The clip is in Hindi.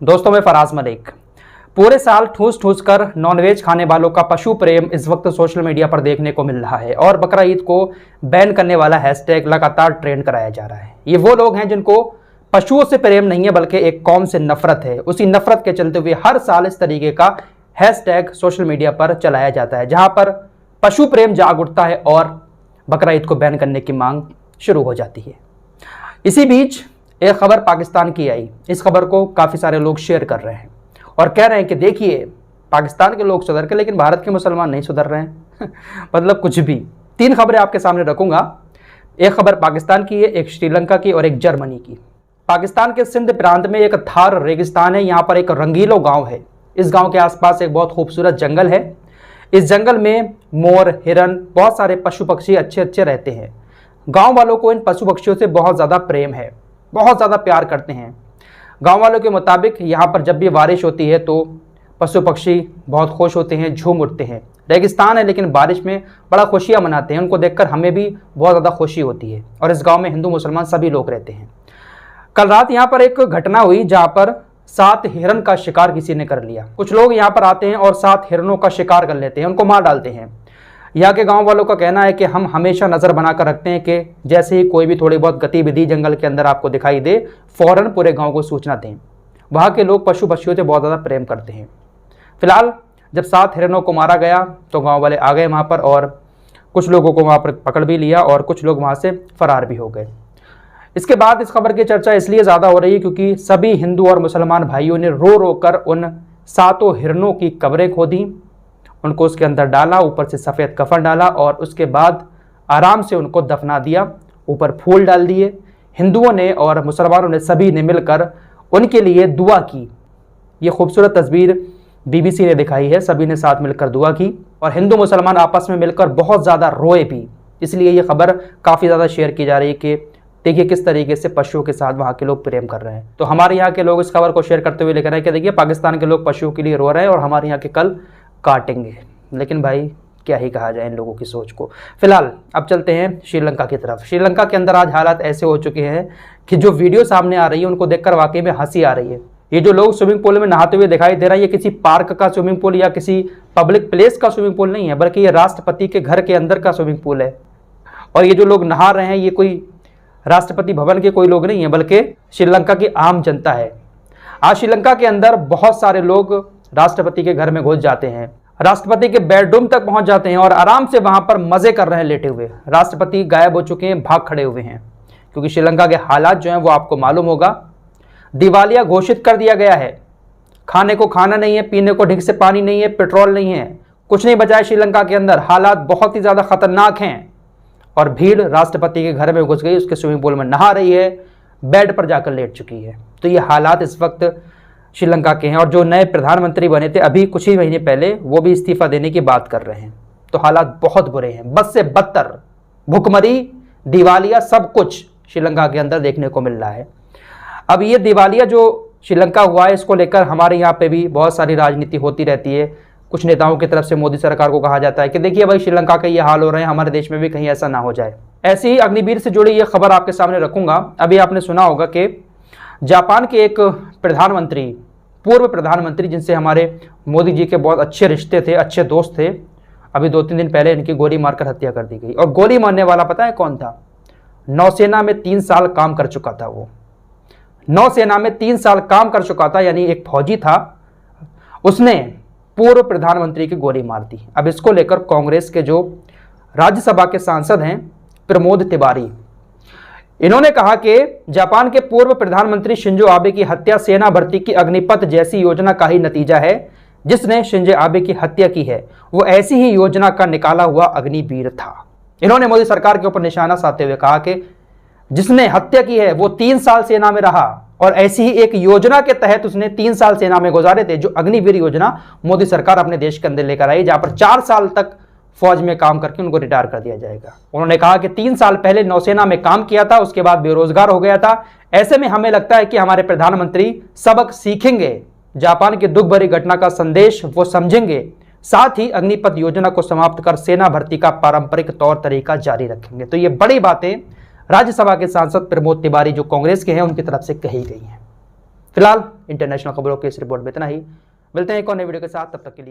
दोस्तों मैं फराज मलिक। पूरे साल ठूस ठूस कर नॉनवेज खाने वालों का पशु प्रेम इस वक्त सोशल मीडिया पर देखने को मिल रहा है और बकरा ईद को बैन करने वाला हैशटैग लगातार ट्रेंड कराया जा रहा है। ये वो लोग हैं जिनको पशुओं से प्रेम नहीं है बल्कि एक कौम से नफरत है। उसी नफरत के चलते हुए हर साल इस तरीके का हैशटैग सोशल मीडिया पर चलाया जाता है, जहां पर पशु प्रेम जाग उठता है और बकरा ईद को बैन करने की मांग शुरू हो जाती है। इसी बीच एक खबर पाकिस्तान की आई। इस खबर को काफ़ी सारे लोग शेयर कर रहे हैं और कह रहे हैं कि देखिए पाकिस्तान के लोग सुधर के लेकिन भारत के मुसलमान नहीं सुधर रहे हैं मतलब कुछ भी। 3 खबरें आपके सामने रखूंगा। एक खबर पाकिस्तान की है, एक श्रीलंका की और एक जर्मनी की। पाकिस्तान के सिंध प्रांत में एक थार रेगिस्तान है। यहाँ पर एक रंगीलो गाँव है। इस गाँव के आसपास एक बहुत खूबसूरत जंगल है। इस जंगल में मोर, हिरन, बहुत सारे पशु पक्षी अच्छे अच्छे रहते हैं। गाँव वालों को इन पशु पक्षियों से बहुत ज़्यादा प्रेम है, बहुत ज़्यादा प्यार करते हैं। गांव वालों के मुताबिक यहाँ पर जब भी बारिश होती है तो पशु पक्षी बहुत खुश होते हैं, झूम उठते हैं। रेगिस्तान है लेकिन बारिश में बड़ा खुशियाँ मनाते हैं। उनको देखकर हमें भी बहुत ज़्यादा खुशी होती है। और इस गांव में हिंदू मुसलमान सभी लोग रहते हैं। कल रात यहाँ पर एक घटना हुई जहाँ पर 7 हिरन का शिकार किसी ने कर लिया। कुछ लोग यहाँ पर आते हैं और 7 हिरनों का शिकार कर लेते हैं, उनको मार डालते हैं। यहाँ के गांव वालों का कहना है कि हम हमेशा नज़र बनाकर रखते हैं कि जैसे ही कोई भी थोड़ी बहुत गतिविधि जंगल के अंदर आपको दिखाई दे फौरन पूरे गांव को सूचना दें। वहाँ के लोग पशु पक्षियों से बहुत ज़्यादा प्रेम करते हैं। फिलहाल जब 7 हिरनों को मारा गया तो गांव वाले आ गए वहाँ पर और कुछ लोगों को वहाँ पर पकड़ भी लिया और कुछ लोग वहाँ से फरार भी हो गए। इसके बाद इस खबर की चर्चा इसलिए ज़्यादा हो रही है क्योंकि सभी हिंदू और मुसलमान भाइयों ने रो रो कर उन 7 हिरनों की कब्रें खोदी, उनको उसके अंदर डाला, ऊपर से सफ़ेद कफन डाला और उसके बाद आराम से उनको दफना दिया, ऊपर फूल डाल दिए। हिंदुओं ने और मुसलमानों ने सभी ने मिलकर उनके लिए दुआ की। ये खूबसूरत तस्वीर BBC ने दिखाई है। सभी ने साथ मिलकर दुआ की और हिंदू मुसलमान आपस में मिलकर बहुत ज़्यादा रोए भी। इसलिए ये खबर काफ़ी ज़्यादा शेयर की जा रही है कि देखिए किस तरीके से पशुओं के साथ वहाँ के लोग प्रेम कर रहे हैं। तो हमारे यहाँ के लोग इस खबर को शेयर करते हुए लिख रहे हैं कि देखिए पाकिस्तान के लोग पशुओं के लिए रो रहे हैं और हमारे यहाँ के कल काटेंगे। लेकिन भाई क्या ही कहा जाए इन लोगों की सोच को। फिलहाल अब चलते हैं श्रीलंका की तरफ। श्रीलंका के अंदर आज हालात ऐसे हो चुके हैं कि जो वीडियो सामने आ रही है उनको देखकर वाकई में हंसी आ रही है। ये जो लोग स्विमिंग पूल में नहाते हुए दिखाई दे रहा है ये किसी पार्क का स्विमिंग पूल या किसी पब्लिक प्लेस का स्विमिंग पूल नहीं है बल्कि ये राष्ट्रपति के घर के अंदर का स्विमिंग पूल है। और ये जो लोग नहा रहे हैं ये कोई राष्ट्रपति भवन के कोई लोग नहीं है बल्कि श्रीलंका की आम जनता है। आज श्रीलंका के अंदर बहुत सारे लोग राष्ट्रपति के घर में घुस जाते हैं, राष्ट्रपति के बेडरूम तक पहुंच जाते हैं और आराम से वहां पर मजे कर रहे हैं लेटे हुए। राष्ट्रपति गायब हो चुके हैं, भाग खड़े हुए हैं क्योंकि श्रीलंका के हालात जो हैं वो आपको मालूम होगा। दिवालिया घोषित कर दिया गया है। खाने को खाना नहीं है, पीने को ढंग से पानी नहीं है, पेट्रोल नहीं है, कुछ नहीं बचा है श्रीलंका के अंदर। हालात बहुत ही ज़्यादा खतरनाक हैं और भीड़ राष्ट्रपति के घर में घुस गई, उसके स्विमिंग पूल में नहा रही है, बेड पर जाकर लेट चुकी है। तो ये हालात इस वक्त श्रीलंका के हैं और जो नए प्रधानमंत्री बने थे अभी कुछ ही महीने पहले वो भी इस्तीफा देने की बात कर रहे हैं। तो हालात बहुत बुरे हैं, बद से बदतर, भुखमरी, दिवालिया, सब कुछ श्रीलंका के अंदर देखने को मिल रहा है। अब ये दिवालिया जो श्रीलंका हुआ है इसको लेकर हमारे यहाँ पे भी बहुत सारी राजनीति होती रहती है। कुछ नेताओं की तरफ से मोदी सरकार को कहा जाता है कि देखिए भाई श्रीलंका का ये हाल हो रहे हैं, हमारे देश में भी कहीं ऐसा ना हो जाए। ऐसे ही अग्निवीर से जुड़ी ये खबर आपके सामने रखूंगा। अभी आपने सुना होगा कि जापान के एक प्रधानमंत्री, पूर्व प्रधानमंत्री जिनसे हमारे मोदी जी के बहुत अच्छे रिश्ते थे, अच्छे दोस्त थे, अभी 2-3 दिन पहले इनकी गोली मारकर हत्या कर दी गई। और गोली मारने वाला पता है कौन था? नौसेना में 3 साल काम कर चुका था। वो नौसेना में 3 साल काम कर चुका था, यानी एक फौजी था। उसने पूर्व प्रधानमंत्री की गोली मार दी। अब इसको लेकर कांग्रेस के जो राज्यसभा के सांसद हैं प्रमोद तिवारी, इन्होंने कहा कि जापान के पूर्व प्रधानमंत्री शिंजो आबे की हत्या सेना भर्ती की अग्निपथ जैसी योजना का ही नतीजा है। जिसने शिंजो आबे की हत्या की है वो ऐसी ही योजना का निकाला हुआ अग्निवीर था। इन्होंने मोदी सरकार के ऊपर निशाना साधते हुए कहा कि जिसने हत्या की है वो 3 साल सेना में रहा और ऐसी ही एक योजना के तहत उसने 3 साल सेना में गुजारे थे, जो अग्निवीर योजना मोदी सरकार अपने देश के अंदर लेकर आई, जहां पर 4 साल तक फौज में काम करके उनको रिटायर कर दिया जाएगा। उन्होंने कहा कि 3 साल पहले नौसेना में काम किया था, उसके बाद बेरोजगार हो गया था। ऐसे में हमें लगता है कि हमारे प्रधानमंत्री सबक सीखेंगे, जापान की दुख भरी घटना का संदेश वो समझेंगे, साथ ही अग्निपथ योजना को समाप्त कर सेना भर्ती का पारंपरिक तौर तरीका जारी रखेंगे। तो ये बड़ी बातें राज्यसभा के सांसद प्रमोद तिवारी जो कांग्रेस के हैं उनकी तरफ से कही गई हैं। फिलहाल इंटरनेशनल खबरों की इस रिपोर्ट में इतना ही। मिलते हैं एक और नई वीडियो के साथ, तब तक के लिए।